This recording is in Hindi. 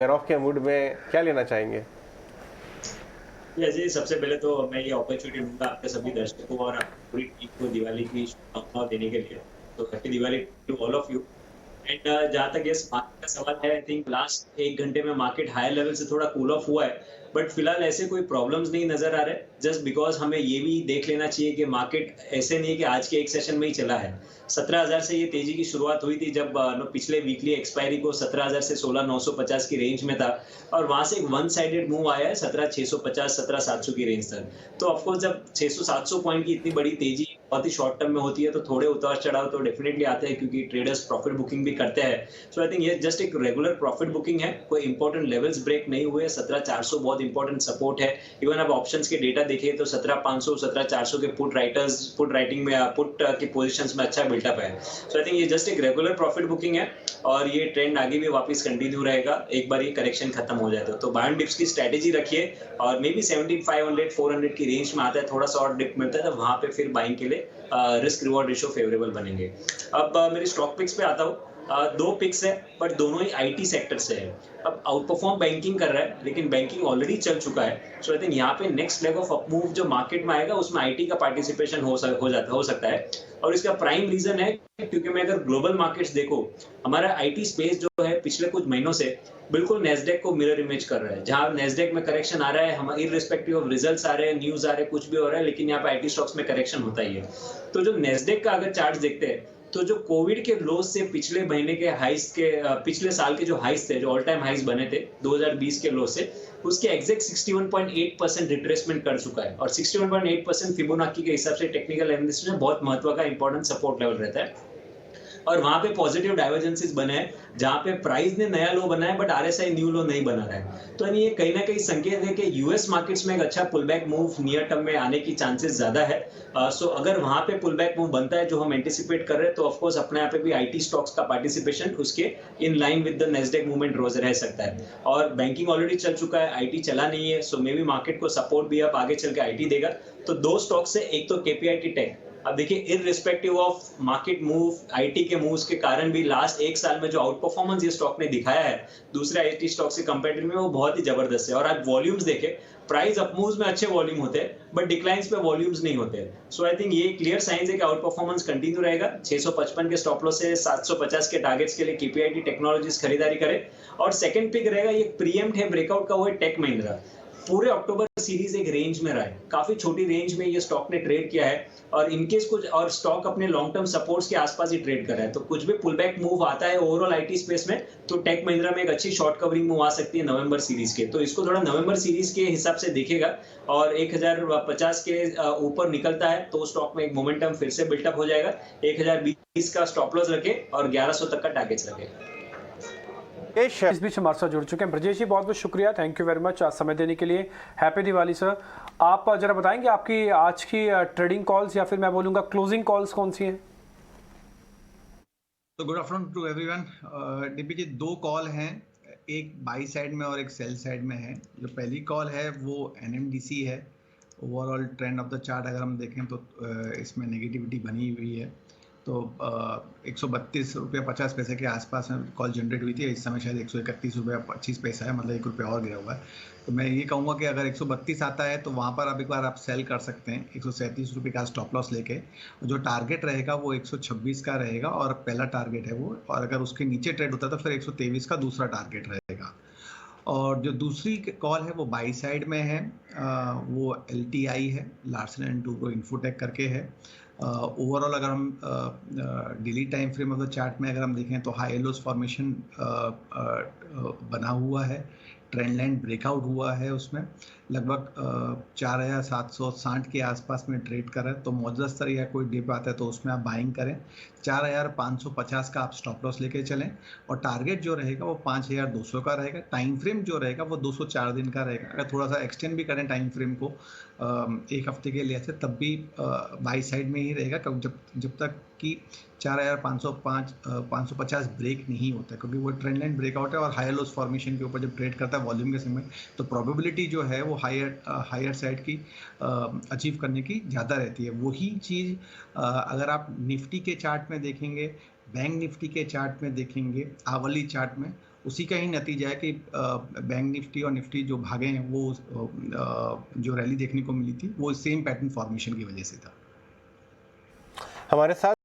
ऑफ के मूड में क्या लेना चाहेंगे? जी, सबसे पहले तो मैं ये अपॉर्चुनिटी लूँगा आपके सभी दर्शकों और आपकी पूरी टीम को दिवाली की शुभकामनाएँ देने के लिए। तो happy Diwali to all of you. And जहाँ तक ये मार्केट का सवाल है, आई थिंक लास्ट 1 घंटे में मार्केट हायर लेवल से थोड़ा कूल ऑफ हुआ है। बट फिलहाल ऐसे कोई प्रॉब्लम्स नहीं नज़र आ रहे। जस्ट बिकॉज़ हमें ये भी देख लेना चाहिए कि मार्केट ऐसे नहीं है कि आज के एक सेशन में ही चला है। 17,000 से ये तेज़ी की शुरुआत हुई थी जब पिछले वीकली एक्सपायरी को 17,000 से 16,950 की रेंज में था और वहाँ से एक वन साइडेड मूव आया है 17,650 17,700 की रेंज तक। तो ऑफ कोर्स जब 600-700 पॉइंट की इतनी बड़ी तेज़ी बहुत ही शॉर्ट टर्म में होती है तो थोड़े उतार-चढ़ाव तो डेफिनिटली आते हैं क्योंकि ट्रेडर्स प्रॉफिट बुकिंग भी करते हैं। सो आई थिंक ये जस्ट एक रेगुलर प्रॉफिट बुकिंग है, कोई इंपॉर्टेंट लेवल्स ब्रेक नहीं हुए। 17,400 बहुत इंपॉर्टेंट सपोर्ट है। इवन आप ऑप्शंस के डेटा देखें तो 17,500 17,400 के पुट राइटिंग में पुट की पोजीशंस में अच्छा बिल्टअप है। सो आई थिंक ये जस्ट एक रेगुलर प्रॉफिट बुकिंग है और ये ट्रेंड आगे भी वापस कंटिन्यू रहेगा एक बार ये करेक्शन खत्म हो जाए तो बाय डिप्स की स्ट्रेटेजी रखिए और मे बी 17,500 400 की रेंज में आता है, थोड़ा सा और डिप मिलता है तो वहां पे फिर बाइंग के लिए रिस्क रिवॉर्ड रेशियो फेवरेबल बनेंगे। अब मेरी स्टॉक पिक्स पे आता हूँ। दो पिक्स है बट दोनों ही आईटी सेक्टर से है। अब आउट परफॉर्म बैंकिंग कर रहा है लेकिन बैंकिंग ऑलरेडी चल चुका है। सो आई थिंक यहाँ पे नेक्स्ट लेग ऑफ अपमूव जो मार्केट में आएगा उसमें आईटी का पार्टिसिपेशन हो सकता है और इसका प्राइम रीजन है क्योंकि मैं अगर ग्लोबल मार्केट्स देखो, हमारा आईटी स्पेस जो है पिछले कुछ महीनों से बिल्कुल नेस्डेक को मिरर इमेज कर रहा है। जहां नेस्डेक में करेक्शन आ रहा है, हम इररिस्पेक्टिव ऑफ रिजल्ट्स आ रहे हैं, न्यूज आ रहे हैं, कुछ भी हो रहा है, लेकिन यहाँ पे आईटी स्टॉक्स में करेक्शन होता ही है। तो जो नेस्डेक का अगर चार्ट देखते हैं तो जो कोविड के लोज से पिछले महीने के हाइस के पिछले साल के जो हाइस थे, जो ऑल टाइम हाइस बने थे 2020 के लो से, उसके एग्जैक्ट 61.8% रिट्रेसमेंट कर चुका है और 61.8% फिबोनाची के हिसाब से टेक्निकल एनालिसिस में बहुत महत्व का इंपॉर्टेंट सपोर्ट लेवल रहता है और वहां पे पॉजिटिव डाइवर्जेंसेस बने हैं जहां पे प्राइस ने नया लो बनाया बट आरएसआई न्यू लो नहीं बना रहा है। तो ये कहीं ना कहीं संकेत है कि यूएस मार्केट्स में एक अच्छा pull back move near term में आने की चांसेस ज्यादा है। सो अगर वहां पे पुल बैक मूव बनता है जो हम एंटिसिपेट कर रहे हैं तो ऑफकोर्स अपने यहाँ पे भी आईटी स्टॉक्स का पार्टिसिपेशन उसके in line with the Nasdaq movement रोज रह सकता है और बैंकिंग ऑलरेडी चल चुका है, आईटी चला नहीं है। सो मे बी मार्केट को सपोर्ट भी अब आगे चल के आईटी देगा। तो दो स्टॉक से एक तो केपीआईटी टेक। अब देखिए irrespective of market move, IT के मूव्स के कारण भी लास्ट एक साल में जो आउट परफॉर्मेंस ये स्टॉक ने दिखाया है दूसरे आईटी स्टॉक से कंपेरेटिव में वो बहुत ही जबरदस्त है। और आज वॉल्यूम्स देखें, प्राइस अप मूव्स में अच्छे वॉल्यूम होते हैं बट डिक्लाइंस पे वॉल्यूम्स नहीं होते। सो आई थिंक ये क्लियर साइंस है कि आउट परफॉर्मेंस कंटिन्यू रहेगा। 655 के स्टॉप लॉस से 750 के टारगेट्स के लिए केपीआईटी टेक्नोलॉजीज खरीदारी करे। और सेकंड पिक रहेगा, ये प्रीएम्प्ट है ब्रेकआउट का, वो है टेक महिंद्रा। पूरे अक्टूबर सीरीज एक रेंज में रहा है, काफी छोटी रेंज में ये स्टॉक ने ट्रेड किया है और इनकेस कुछ और स्टॉक अपने लॉन्ग टर्म सपोर्ट्स के आसपास ही ट्रेड कर रहा है। तो कुछ भी पुल बैक मूव आता है ओवरऑल आईटी स्पेस में तो टेक महिंद्रा में एक अच्छी शॉर्ट कवरिंग मूव आ सकती है नवंबर सीरीज के। तो इसको थोड़ा नवंबर सीरीज के हिसाब से देखेगा और 1050 के ऊपर निकलता है तो स्टॉक में एक मोमेंटम फिर से बिल्टअप हो जाएगा। 1020 का स्टॉप लॉस रखे और 1100 तक का टारगेट्स रखे। इस बीच हमारे साथ जुड़ चुके हैं ब्रजेश जी, बहुत बहुत शुक्रिया, थैंक यू वेरी मच आज समय देने के लिए। Happy Diwali sir. आप जरा बताएंगे आपकी आज की ट्रेडिंग कॉल्स या फिर मैं बोलूँगा क्लोजिंग कॉल्स कौन सी हैं? तो good afternoon to everyone. DP ji दो कॉल हैं, एक बाई साइड में और एक सेल साइड में है। जो पहली कॉल है वो एनएमडीसी है। Overall trend of the chart अगर हम देखें तो इसमें नेगेटिविटी बनी हुई है। तो 132.50 के आसपास में कॉल जनरेट हुई थी। इस समय शायद 131.25 है, मतलब ₹1 और गिरा हुआ है। तो मैं ये कहूँगा कि अगर 132 आता है तो वहाँ पर अब एक बार आप सेल कर सकते हैं ₹137 का स्टॉप लॉस लेके। जो टारगेट रहेगा वो 126 का रहेगा और पहला टारगेट है वो, और अगर उसके नीचे ट्रेड होता है तो फिर 123 का दूसरा टारगेट रहेगा। और जो दूसरी कॉल है वो बाई साइड में है, वो LTI है, लार्सन एंड टूब्रो इन्फोटेक करके है। ओवरऑल अगर हम daily time frame of the chart में अगर हम देखें तो हाई लोज फॉर्मेशन बना हुआ है, ट्रेंड लाइन ब्रेकआउट हुआ है, उसमें लगभग 4760 के आसपास में ट्रेड कर रहा है। तो मौजूदा स्तर या कोई डिप आता है तो उसमें आप बाइंग करें। 4550 का आप स्टॉप लॉस लेके चलें और टारगेट जो रहेगा वो 5200 का रहेगा। टाइम फ्रेम जो रहेगा वो 204 दिन का रहेगा। अगर थोड़ा सा एक्सटेंड भी करें टाइम फ्रेम को एक हफ्ते के लिए से, तब भी बाई साइड में ही रहेगा जब तक कि 4550 ब्रेक नहीं होता है, क्योंकि वो ट्रेंड लाइन ब्रेकआउट है और हायर लोज फॉर्मेशन के ऊपर जब ट्रेड करता है वॉल्यूम के समय तो प्रोबेबिलिटी जो है वो हायर साइड की अचीव करने की ज़्यादा रहती है। वही चीज़ अगर आप निफ्टी के चार्ट में देखेंगे, बैंक निफ्टी के चार्ट में देखेंगे, आवली चार्ट में, उसी का ही नतीजा है कि बैंक निफ्टी और निफ्टी जो भागे हैं वो जो रैली देखने को मिली थी वो सेम पैटर्न फॉर्मेशन की वजह से था। हमारे साथ